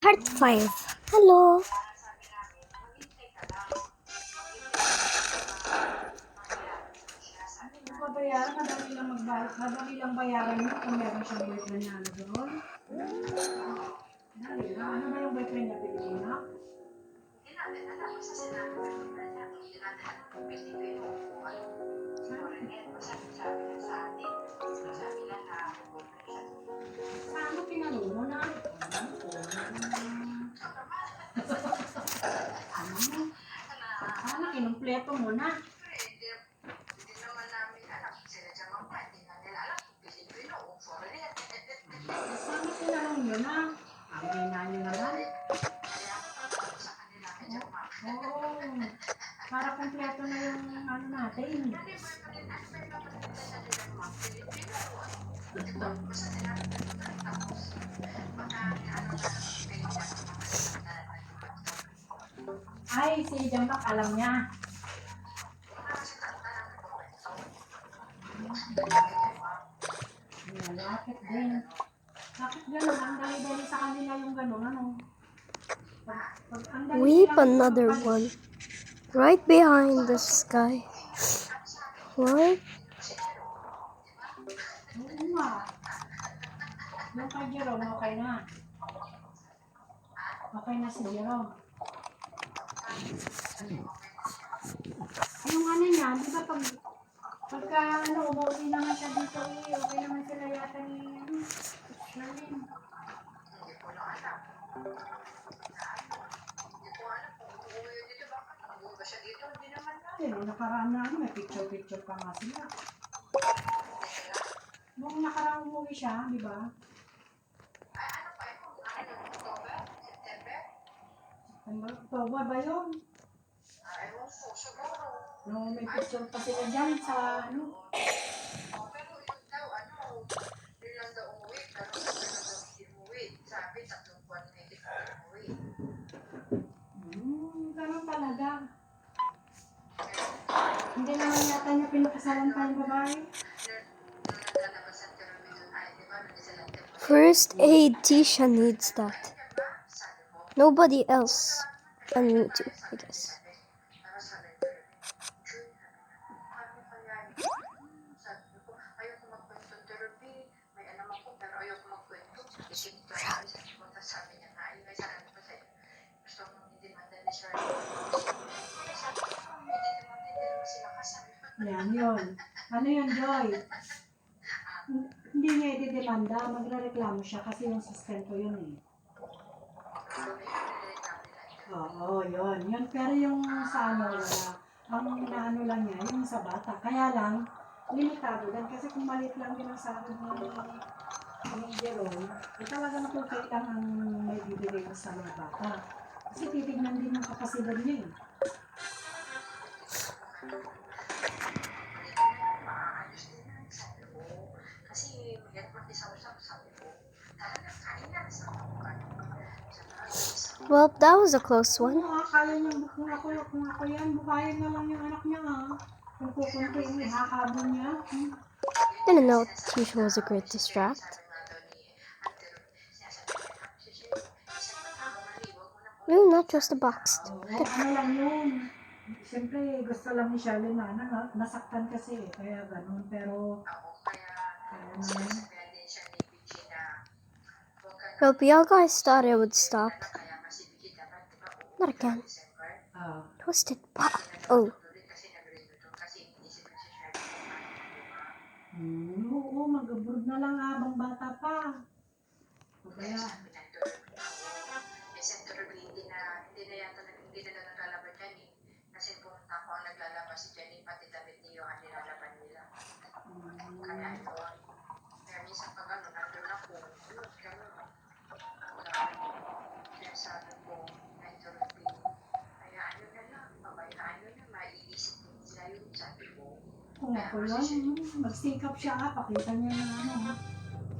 Part 5. Hello. Babayaran, madali lang magbayad. Madali lang bayaran mo kung meron siyang boyfriend na ano doon. Dali lang. Ano ba yung boyfriend niya, Pilipino? Hindi natin alam. Basta sinabi ko yung boyfriend niya. Hindi natin alam kung Pilipino o ano. Foreigner. Basta sabi lang sa atin. Sabi lang na boyfriend siya. Saan mo tinanong mo na? Ano mo? Sana kinumpleto mo na. Hindi naman namin alam. Sila dyan mga hindi na nila alam kung Pilipino o foreigner. Sana tinanong nyo na. Ang ginanyo na lang. Kaya ako tatanong sa kanila medyo Oo. Para kumpleto na yung ano natin. ano ba yung kapatid na sa nila mga Pilipino o ano. Ito, basta sinabi ko na tapos. Baka ano na Pilipino Ay, si Jamak alam niya. Bakit din? Bakit gano'n? Ang dali-dali sa kanila yung gano'n, ano? Ang dali Weep silang another pag- one. Right behind this guy. What? Oo nga. Yung kay Jerome, okay na. Okay na si Jerome. Yung ano niya, di ba pagka ano, umuwi naman siya dito okay naman sila yata ni Charlene. Hindi ko lang alam. Hindi ko alam kung uuwi dito. Bakit uuwi ba siya dito? Hindi naman alam. Kasi nung nakaraan na ano, may picture-picture pa nga sila. Nung nakaraan umuwi siya, di ba? Ay, ano pa yun? Ano, October? September? October ba yun? Ay, ewan ko, siguro. No, may picture pa sila dyan sa ano. Oh, pero yun daw, ano, yun lang daw umuwi. Pero sabi lang daw hindi umuwi. Sabi, 3 buwan na hindi umuwi. Ganun talaga. Hindi naman yata niya pinakasalan pa yung babae. Nung naglalabas ang therapy doon, ay, di ba, nung sila First aid, Tisha needs that. Nobody else. And me too, I guess. Sabi ko, ayoko magkwento therapy. May alam ako, pero ayoko magkwento. Isip ko, sabi niya na, ay, may sabi ko sa'yo. Gusto mo hindi demanda ni Shirley. Sabi ko, hindi demanda, hindi naman sila kasal. Yan yun. Ano yun, Joy? Hindi niya i-demanda, magre-reklamo siya kasi yung sustento yun eh. Oo, yun. Yun. Pero yung sa ano, wala. Ang naano lang niya, yung sa bata. Kaya lang, limitado din. Kasi kung maliit lang din ang sahod ng Jerome, talaga na kung kailan ang may bibigay mo sa mga bata. Kasi titignan din yung kapasidad niya eh. Maayos din na, sabi ko. Kasi, mayroon mag-isang-isang, sabi ko. Talaga, kain na, sabi ko. Well, that was a close one. Kung akala niya, kung ako yan, bukayin na lang yung anak niya ha. Kung kukunti yung ihakabon niya. Didn't know Tisha was a great distract. No, not just a box. Oo, ano lang yun. Siyempre, gusto lang ni Charlene na nasaktan kasi eh. Kaya ganun. Pero, kaya naman. Hope y'all guys thought it would stop. Not again. Twisted pop. Oh. Oo, mag-abroad na lang habang bata pa. O kaya, Hindi na naglalaban dyan eh. Kasi pumunta ako ang naglalabas si Jenny, pati damit niyo ang nilalaban nila. Kaya ito, kaya minsan pag ano, nandun ako, gano'n. Kaya sabi ko, na-therapy. Kaya ano na lang, pabayaan nyo na, maiisip ko sila yun, sabi ko. kung ako yun, magsikap siya ha. Pakita niya na ano ha.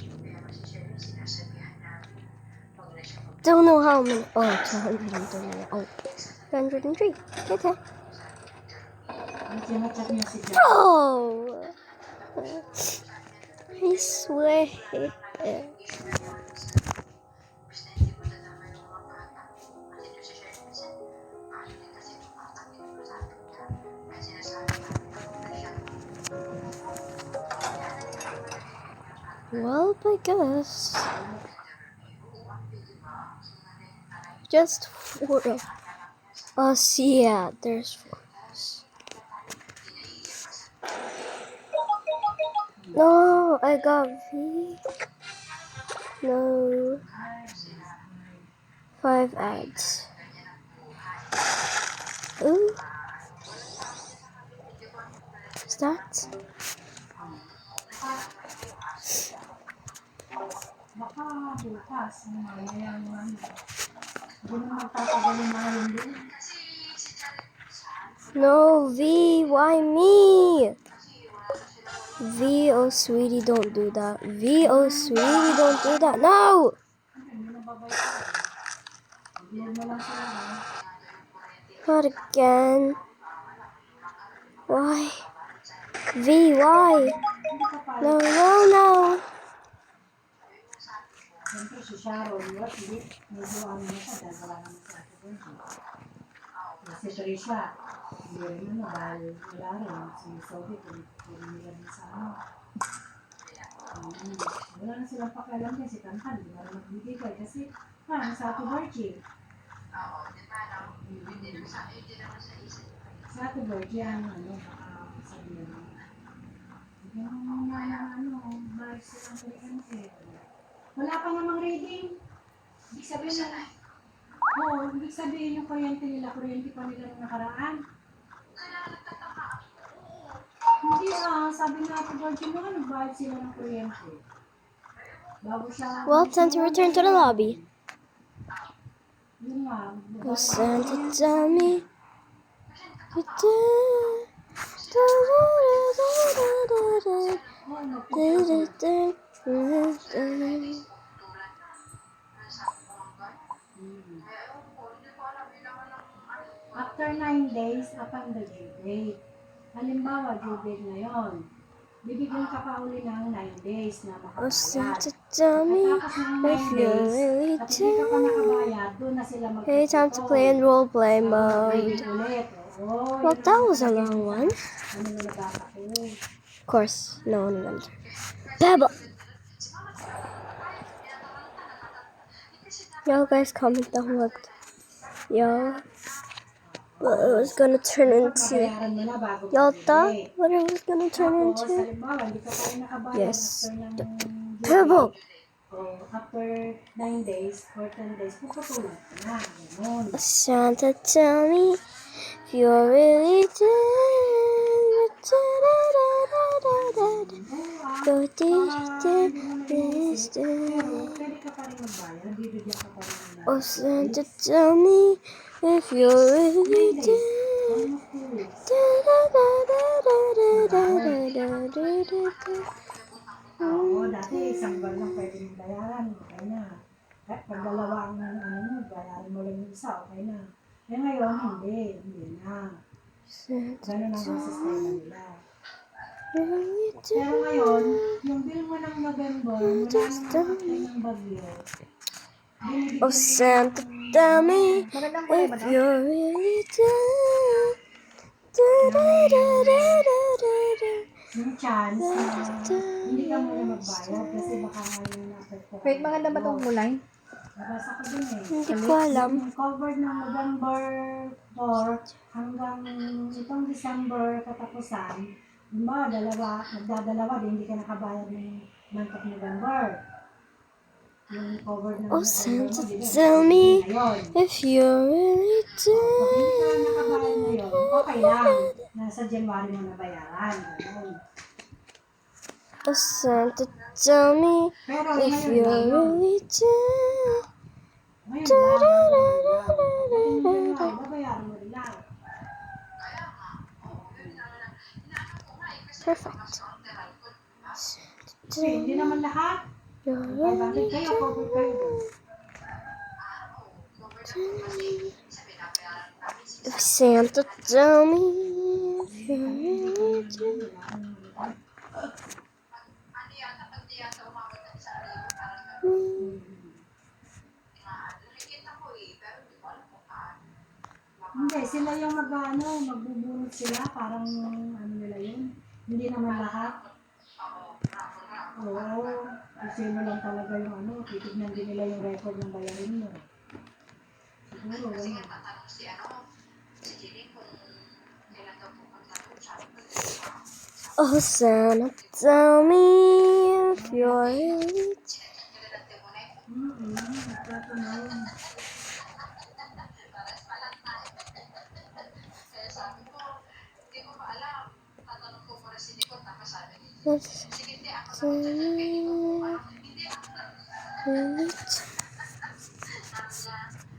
Kaya kasi siya yung sinasabihan namin. Huwag na siya mag- Don't know how many. Oh, it's 130. Oh, 103. Okay. Ang sinachat niya si Jack. Oh! I swear. Imbis na hindi mo nalaman yung mga Well, I guess. Just 4 of us. Yeah, there's 4 of us. No, I got V. No. 5 ads. Ooh. Is that? Baka bukas, mamaya naman. Hindi naman magtatagal yung mga hindi. No, V, why me? V, oh sweetie, don't do that. V, oh sweetie, don't do that. No! Hindi na babayaan. Mag-load mo lang sila. Not again. Why? V, why? Hindi ka pa. No, no, no. Siyempre si Sharon, what? Hindi. Medyo ano na siya dahil wala naman sa akin. Si Trisha, hindi rin ano dahil wala rin. Si Sophie, kung nila din sa ano. Wala na silang pakialam din si Tantan. Hindi na rin magbibigay kasi sa Ate Virgie. Sa Ate Virgie, ang ano, baka sabihin mo. Yung bahit silang kuryente. Wala pa namang reading. Ibig sabihin na, ibig sabihin yung kuryente nila, kuryente pa nila nung nakaraan. Hindi sabi nga Ate Virgie mo, nagbayad sila ng kuryente. Bago siya, Well, time to return to the lobby. yun nga. Oh, Santa, tell me. After 9 days upon the due date. Halimbawa, due date ngayon. Bibigyan ka pa uli ng 9 days na Oh, Santa, makabayad. tell me Pagkatapos ng if 9 you're days, really at hindi ka pa down. nakabayad, doon na sila Hey, time to play in roleplay mode. ulit. Well, that was a long one. Ano na nagkakako? Of course, no one remembers. Pebble! Y'all guys comment down what y'all what it was gonna turn into. Bayaran mo na bago Y'all mag-due thought date. what it was gonna turn Tapos, into? halimbawa, hindi ka pa rin nakabayad Yes. after ng due Pebble! date. After 9 days or 10 days, puputulan ka na. Ganun. Santa, tell me if you're really down. Go this Pero, pwede ka pa rin magbayad. Bibigyan ka pa rin ng Oh, Santa, tell me if you're really down. Oo, dati isang buwan lang pwede mong bayaran, okay na. At pag dalawa ang ano mo, bayaran mo lang yung isa, okay na. Eh ngayon, hindi na. Ganun ang sistema nila. Pero ngayon, yung bill mo ng November, mula nung nakakay ng bagyo, Oh, Santa, tell me if you're really down. yung chance na hindi ka muna magbayad kasi baka ngayon na-affect. Wait, maganda ba itong kulay? Nabasa ko din eh. Hindi ko alam. Yung covered ng November 4 hanggang itong December katapusan, nagdadalawa din, hindi ka nakabayad ng month of November. Yung covered ng Oh, Santa, tell me if you're really Pag hindi ka nakabayad down. ngayon, okay lang. Nasa January mo na bayaran. Ganun. Oh, Santa, tell me Pero if ngayon you're lang yun. really down. Ngayon lang. Babayaran mo rin lang. Perfect. Kasi hindi naman lahat. You're 500 really kayo, cover kayo. If Santa, tell me if you're really down. Hindi, sila yung magbubunot sila, parang ano nila yun. Hindi naman lahat. Oo. Sino lang talaga yung ano, titignan din nila yung record ng bayarin mo. Siguro, Kasi nga ganyan. tatanong si Jenny kung kailan daw pupunta doon. Sabi ko, Oh, Santa, tell me if you're rich. kinalante mo na eh. Nagtatanong. Kaya sabi ko, hindi ko pa alam. Tatanong ko muna si Nicole, tapos sabi niya, Let's sige, hindi ako tell naman dyan kay Nicole kung me ano. Hindi ako rich.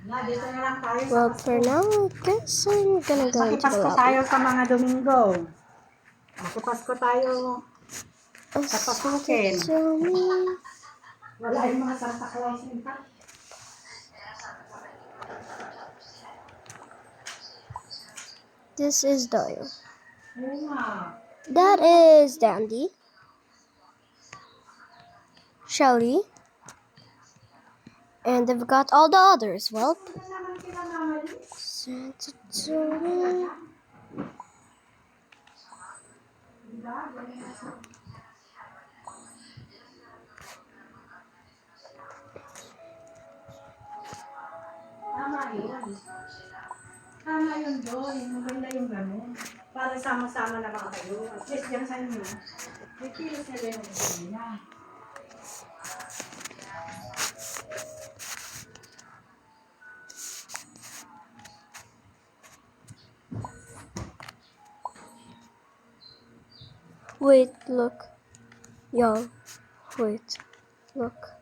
Na, dito na lang tayo sa Well, Pasko. for now, I guess I'm gonna go into the Makipasko lobby. tayo sa mga Domingo. Makipasko tayo. Oh, Santa, tell me. Wala yung mga Santa Claus nito. This is Dario. Oo nga. That is Dandy. Shouty. And they've got all the others. Well, Ano naman kila Mama Liz? Santa told me. Diba? Ganyan. Tama yun. Tama yun doon. Maganda yung gano'n. Para sama-sama naman kayo. At least yan sa inyo. May kilos na rin ang gusto nila. Wait, look. Y'all. Wait. Look.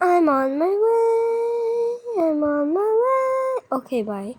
I'm on my way. I'm on my way. Okay, bye.